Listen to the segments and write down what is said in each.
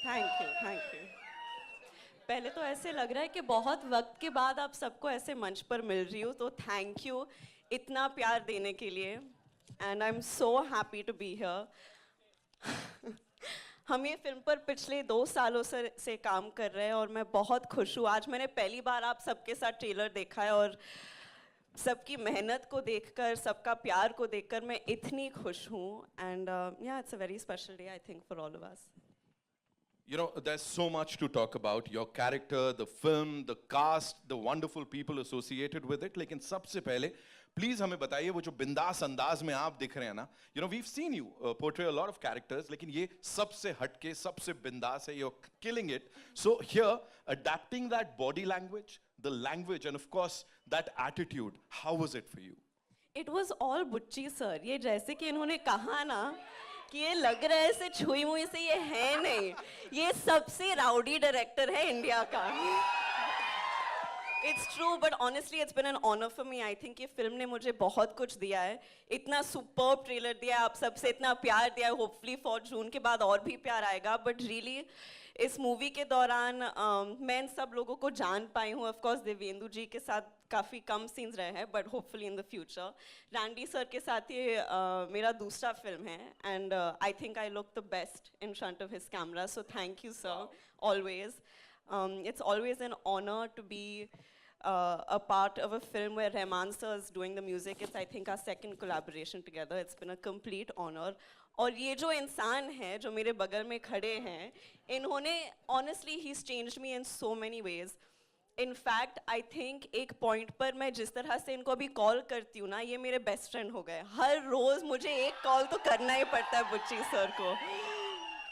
Thank you, thank you. पहले तो ऐसे लग रहा है कि बहुत वक्त के बाद आप सबको ऐसे मंच पर मिल रही हूँ, तो थैंक यू इतना प्यार देने के लिए, and I am so happy to be here. हम ये फिल्म पर पिछले 2 सालों से काम कर रहे हैं और मैं बहुत खुश हूँ। आज मैंने पहली बार आप सबके साथ ट्रेलर देखा है और सबकी मेहनत को देखकर, सबका प्यार को देखकर मैं इतनी खुश हूँ, एंड या it's a very special day I think for all of us. You know, there's so much to talk about. Your character, the film, the cast, the wonderful people associated with it. लेकिन सबसे पहले please हमें बताइए वो जो बिंदास अंदाज में आप दिख रहे हैं ना, you know, we've seen you portray a lot of characters, लेकिन ये सबसे हटके, सबसे बिंदास है. You're killing it. So here, adapting that body language, the language, and of course that attitude, how was it for you? It was all बुच्ची sir. ये जैसे कि इन्होंने कहा ना कि ये लग रहा है ऐसे छुई मुई से, ये है नहीं. ये सबसे राउडी डायरेक्टर है इंडिया का. It's true, but honestly, it's been an honor for me. I think ये फिल्म ने मुझे बहुत कुछ दिया है. इतना सुपर्ब ट्रेलर दिया है, आप सबसे इतना प्यार दिया है. होपफुली फॉर जून के बाद और भी प्यार आएगा. बट रियली इस मूवी के दौरान मैं इन सब लोगों को जान पाई हूँ. ऑफ कोर्स देवेंदु जी के साथ काफ़ी कम सीन्स रहे हैं, but hopefully in the future. Randy sir के साथ ये मेरा दूसरा फिल्म है, and I think I look the best in front of his camera. So thank you sir, always. It's always an honor to be a part of a film where Rahman sir is doing the music. It's, I think, our second collaboration together. It's been a complete honor. और ये जो इंसान है जो मेरे बगल में खड़े हैं, इन्होंने honestly he's changed me in so many ways. In fact, I think एक पॉइंट पर मैं जिस तरह से इनको अभी कॉल करती हूँ ना, ये मेरे बेस्ट फ्रेंड हो गए. हर रोज मुझे एक कॉल तो करना ही पड़ता है बुच्ची सर को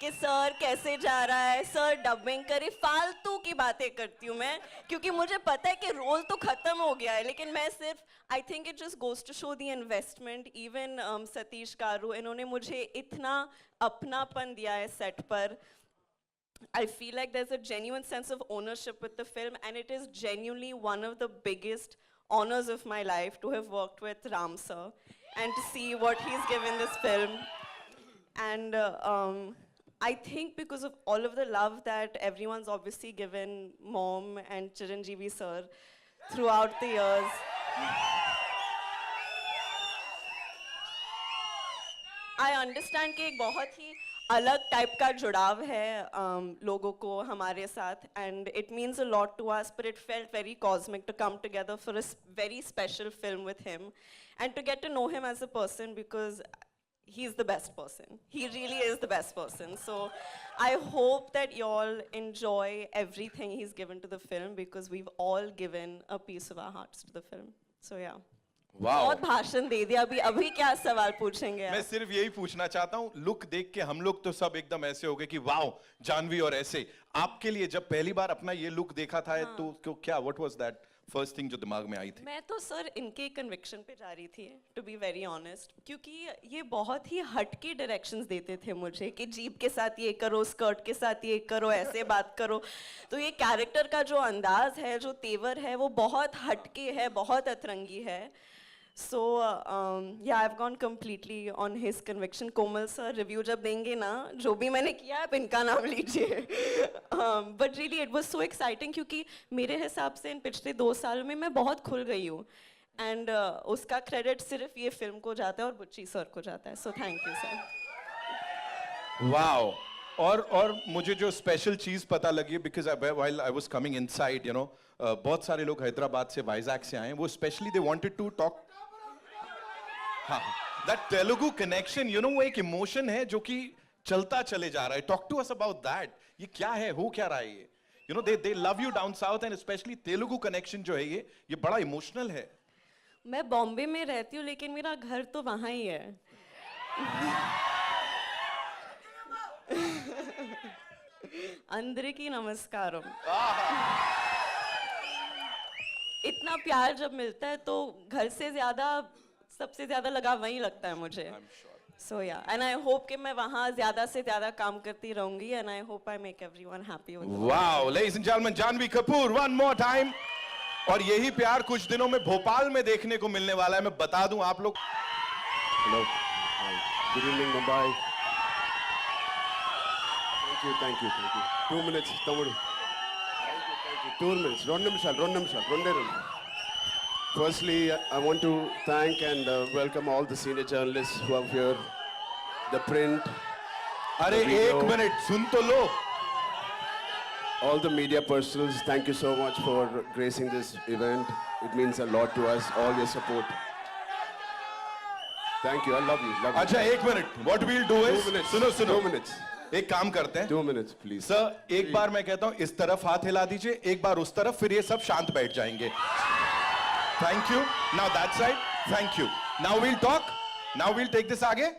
कि सर कैसे जा रहा है, सर डबिंग करे. फालतू की बातें करती हूँ मैं, क्योंकि मुझे पता है कि रोल तो खत्म हो गया है. लेकिन मैं सिर्फ, I think it just goes to show the investment. Even Satish Karu, इन्होंने मुझे इतना अपनापन दिया है सेट पर. I feel like there's a genuine sense of ownership with the film, and it is genuinely one of the biggest honors of my life to have worked with Ram sir and to see what he's given this film. And I think because of all of the love that everyone's obviously given Mom and Chiranjeevi sir throughout the years, I understand कि एक बहुत ही अलग type का जुड़ाव है लोगों को हमारे साथ, and it means a lot to us, but it felt very cosmic to come together for a very special film with him and to get to know him as a person, because he's the best person. He really is the best person. So I hope that you all enjoy everything he's given to the film, because we've all given a piece of our hearts to the film. So yeah. बहुत भाषण दे दिया. अभी क्या सवाल पूछेंगे आप? मैं सिर्फ यही पूछना चाहता हूँ, लुक देख के हम लोग तो सब एकदम ऐसे हो गए कि वाओ जानवी. और ऐसे आपके लिए जब पहली बार अपना ये लुक देखा था, हाँ. तो क्या, what was that first thing जो दिमाग में आई थी? मैं तो सर इनके कन्विक्शन पे जा रही थी, टू बी वेरी ऑनेस्ट, क्योंकि ये बहुत ही हटके डायरेक्शंस देते थे मुझे कि जीप के साथ ये करो, स्कर्ट के साथ ये करो, ऐसे बात करो. तो ये कैरेक्टर का जो अंदाज है, जो तेवर है, वो बहुत हटके है, बहुत अतरंगी है. So yeah, I've gone completely on his conviction. Komal sir review जब देंगे ना, जो भी मैंने किया आप इनका नाम लीजिए. But really it was so exciting, क्योंकि मेरे हिसाब से इन पिछले 2 साल में मैं बहुत खुल गई हूँ, एंड उसका क्रेडिट सिर्फ ये फिल्म को जाता है और बुच्ची सर को जाता है. So thank you sir. Wow. और मुझे जो स्पेशल चीज पता लगी, because while I was coming inside, you know, बहुत सारे लोग हैदराबाद से, वाइजैक से आए हैं. वो specially they wanted to talk. हाँ, that Telugu connection, you know, वो एक इमोशन है जो कि चलता चले जा रहा है. Talk to us about that. ये क्या है, हो क्या रहा है ये? You know, they love you down south, and specially Telugu connection जो है ये बड़ा इमोशनल है. मैं बॉम्बे में रहती हूँ, लेकिन मेरा घर तो वहाँ ही है. अंदरिकी नमस्कारम. इतना प्यार जब मिलता है तो घर से ज्यादा, सबसे ज्यादा लगाव वहीं लगता है मुझे. So yeah, and I hope कि मैं वहाँ ज्यादा से ज्यादा काम करती रहूंगी, and I hope I make everyone happy with it. Wow, ladies and gentlemen, Janhvi Kapoor, one more time. और यही प्यार कुछ दिनों में भोपाल में देखने को मिलने वाला है. मैं बता दूं आप लोग. Hello, good evening Mumbai. Thank you. 2 minutes, Tamudu. Thank you. 2 minutes. Two నిమిషాలు. Firstly, I want to thank and welcome all the senior journalists who are here, the print, अरे the video, एक मिनट सुन तो लो. all the media personals. Thank you so much for gracing this event. It means a lot to us, all your support. Thank you. I love you. अच्छा एक minute. What we'll do is 2 minutes. सुनो 2 minutes. एक काम करते हैं. 2 minutes, please. Sir एक बार मैं कहता हूं इस तरफ हाथ हिला दीजिए, एक बार उस तरफ, फिर ये सब शांत बैठ जाएंगे. Thank you. Now that side. Thank you. Now we'll talk. Now we'll take this आगे.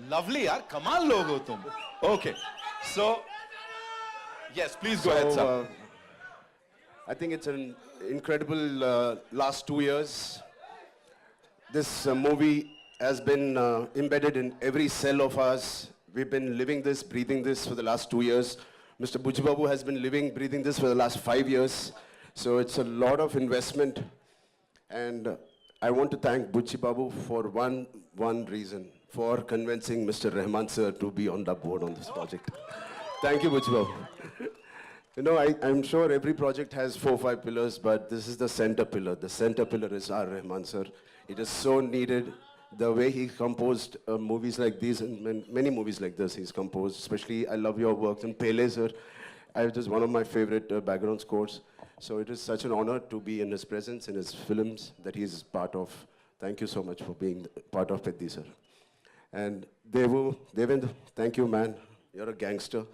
Lovely यार, कमाल लोग हो तुम. Okay. So yes, please go ahead, sir. I think it's an incredible last 2 years. This movie has been embedded in every cell of us. We've been living this, breathing this for the last 2 years. Mr. Bujji Babu has been living, breathing this for the last 5 years. So it's a lot of investment. And I want to thank Bujji Babu for one reason, for convincing Mr. Rahman sir to be on the board on this project. Thank you, Bujji Babu. You know, I'm sure every project has 4 or 5 pillars, but this is the center pillar. The center pillar is R. Rahman sir. It is so needed. The way he composed movies like these and many movies like this he's composed, especially I love your works. And Pele sir, it is one of my favorite background scores. So it is such an honor to be in his presence, in his films that he is part of. Thank you so much for being part of Peddi sir. And Devendra, thank you man. You're a gangster.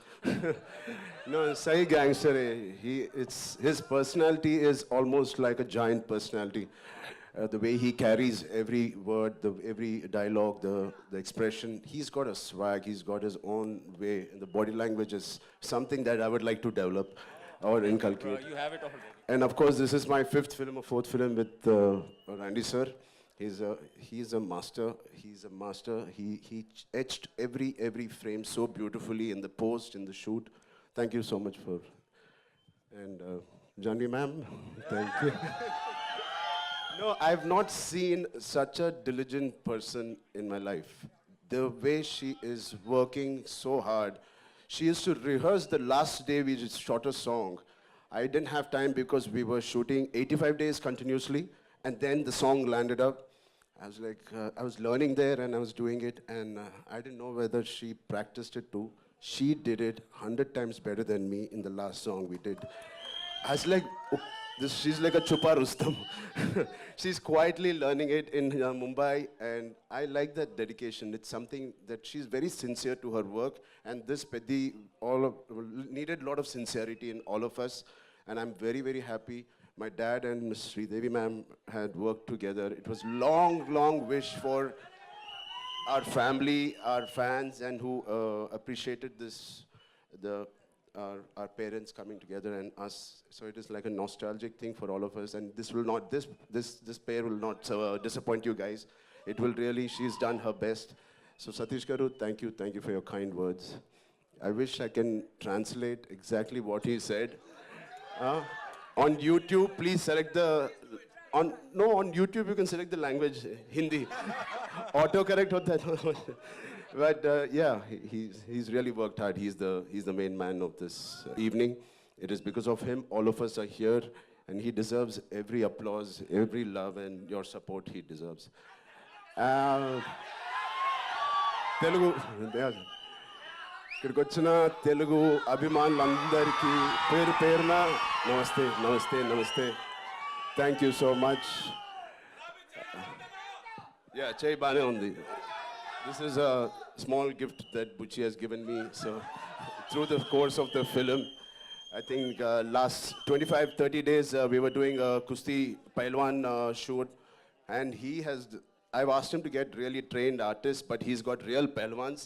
No, Sai gangster. His personality is almost like a giant personality. The way he carries every word, every dialogue, the expression. He's got a swag. He's got his own way. And the body language is something that I would like to develop or inculcate. You have it already. And of course, this is my 5th film or 4th film with Randy sir. He's a master. He's a master. He etched every frame so beautifully in the post, in the shoot. Thank you so much for. And Janvi ma'am, thank you. No, I've not seen such a diligent person in my life. The way she is working so hard. She used to rehearse the last day we just shot a song. I didn't have time because we were shooting 85 days continuously, and then the song landed up. I was like, I was learning there and I was doing it, and I didn't know whether she practiced it too. She did it 100 times better than me in the last song we did. I was like, she's like a Chupa Rustam. She's quietly learning it in Mumbai, and I like that dedication. It's something that she's very sincere to her work, and this Peddi needed a lot of sincerity in all of us, and I'm very, very happy. My dad and Ms. Sridevi ma'am had worked together. It was long wish for our family, our fans, and who appreciated this, our parents coming together and us. So it is like a nostalgic thing for all of us, and this pair will not disappoint you guys. It will really, she's done her best. So Satish Garu, thank you for your kind words. I wish I can translate exactly what he said. On YouTube, please select on YouTube you can select the language, Hindi. Autocorrect hota hai. But yeah, he's really worked hard. He's the main man of this evening. It is because of him all of us are here, and he deserves every applause, every love, and your support he deserves. Telugu. ఇక్కడికి వచ్చిన తెలుగు అభిమానులందరికీ పేరున నమస్తే. Thank you so much. Yeah, చేయి బానే ఉంది. This is a small gift that Bucci has given me. So through the course of the film, I think last 25-30 days we were doing a Kusti Pailwan shoot, and I've asked him to get really trained artists, but he's got real Pailwans.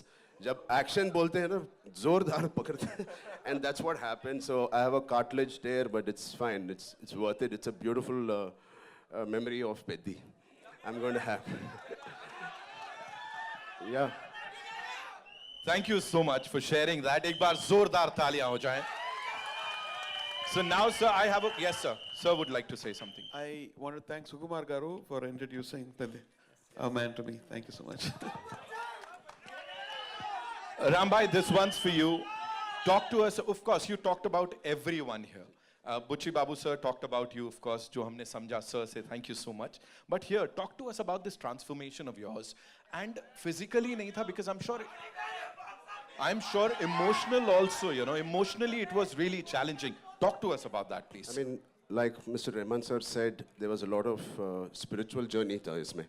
जब action बोलते हैं ना जोरदार पकड़ते हैं, and that's what happened. So I have a cartilage there, but it's fine. It's worth it. It's a beautiful memory of Peddi. I'm going to have. Yeah. Thank you so much for sharing that. एक बार जोरदार तालियां हो जाएं. So now, sir, yes, sir. Sir would like to say something. I want to thank Sukumar Garu for introducing Peddi, a man to me. Thank you so much. Rambhai, this one's for you. Talk to us. Of course, you talked about everyone here. Buchi Babu sir talked about you, of course. जो हमने समझा, sir, say thank you so much. But here, talk to us about this transformation of yours. And physically नहीं था, because I'm sure emotional also. You know, emotionally it was really challenging. Talk to us about that, please. I mean, like Mr. Rahman sir said, there was a lot of spiritual journey tha isme.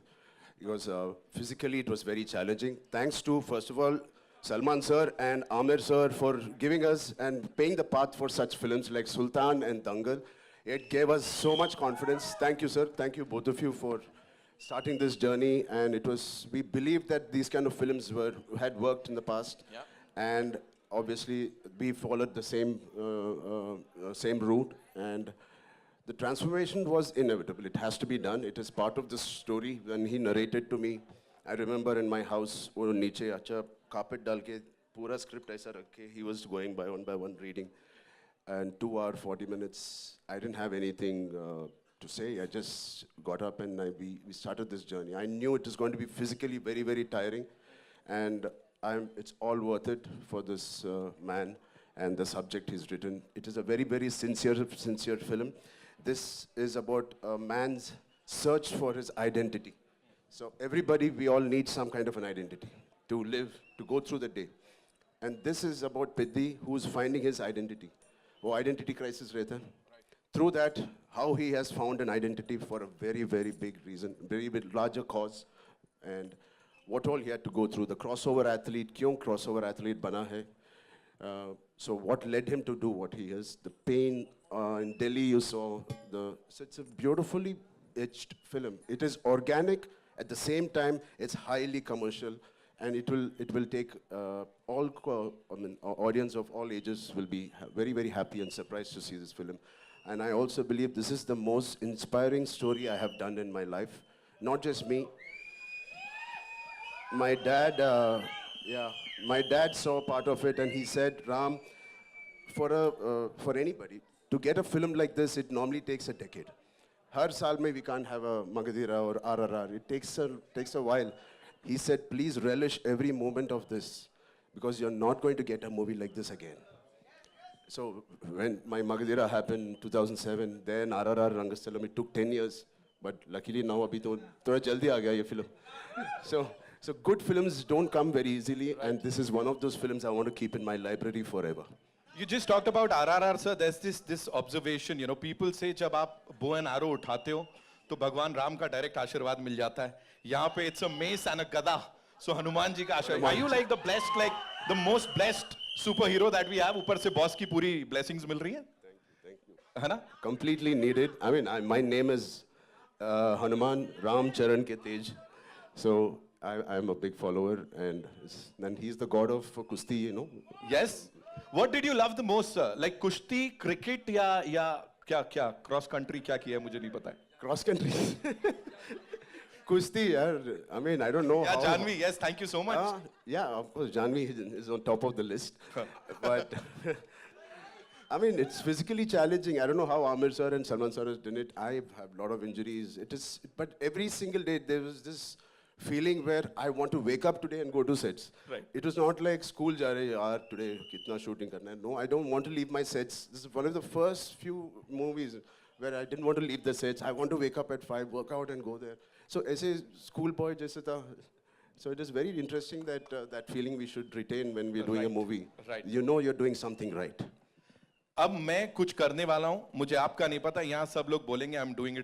Because physically it was very challenging. Thanks to, first of all, Salman sir and Amir sir for giving us and paying the path for such films like Sultan and Dangal. It gave us so much confidence. Thank you, sir. Thank you, both of you, for starting this journey. And it was, we believed that these kind of films had worked in the past. Yeah. And obviously, we followed the same route. And the transformation was inevitable. It has to be done. It is part of the story. When he narrated to me, I remember in my house, wo niche acha carpet dal ke pura script aisa rakhe, he was going by one reading. And 2 hours, 40 minutes, I didn't have anything to say. I just got up and we started this journey. I knew it was going to be physically very, very tiring. And it's all worth it for this man and the subject he's written. It is a very, very sincere film. This is about a man's search for his identity. So everybody, we all need some kind of an identity to live, to go through the day. And this is about Piddi, who's finding his identity. Oh, identity crisis rehta hai. Through that, how he has found an identity for a very, very big reason, very big, larger cause. And what all he had to go through. The crossover athlete, kyun crossover athlete bana hai? So what led him to do what he is? The pain in Delhi, you saw. So it's a beautifully etched film. It is organic. At the same time, it's highly commercial, and it will take audience of all ages will be very, very happy and surprised to see this film. And I also believe this is the most inspiring story I have done in my life. Not just me. My dad, my dad saw part of it, and he said, Ram, for anybody to get a film like this, it normally takes a decade. Har saal mein we can't have a Magadhira or RRR. It takes a while. He said, please relish every moment of this, because you're not going to get a movie like this again. So when my Magadhira happened in 2007, then RRR Rangasthalam, it took 10 years. But luckily now abhi to thoda jaldi aa gaya ye film. So good films don't come very easily, and this is one of those films I want to keep in my library forever. You just talked about RRR, sir. There's this observation, you know, people say जब आप bow and arrow उठाते हो तो भगवान राम का direct आशीर्वाद मिल जाता है. यहाँ पे it's a mace and a gada. So Hanuman ji का आशीर्वाद. Are you like the blessed, like the most blessed superhero that we have? ऊपर से boss की पूरी blessings मिल रही हैं? Thank you. है ना? Completely needed. I mean, my name is Hanuman Ram Charan Ke Tej. So I'm a big follower, and he's the god of Kusti, you know. Yes. What did you love the most, sir? Like kushti, cricket, या क्या cross country क्या किया मुझे नहीं पता है. Cross country. Kusti, yaar. I mean, I don't know. Yeah, how. Janvi, yes, thank you so much. Yeah, of course, Janvi is on top of the list. But I mean, it's physically challenging. I don't know how Amir sir and Salman sir has done it. I have a lot of injuries. But every single day there was this feeling where I want to wake up today and go to sets. Right. It was not like school ja rahe yaar today kitna shooting karna hai. No, I don't want to leave my sets. This is one of the first few movies where I didn't want to leave the sets. I want to wake up at 5, work out and go there. So as a school boy jaise tha. So it is very interesting that that feeling we should retain when we're doing a movie. Right. You know you're doing something right. अब मैं कुछ करने वाला हूं, मुझे आपका नहीं पता, यहाँ सब लोग बोलेंगे I'm doing it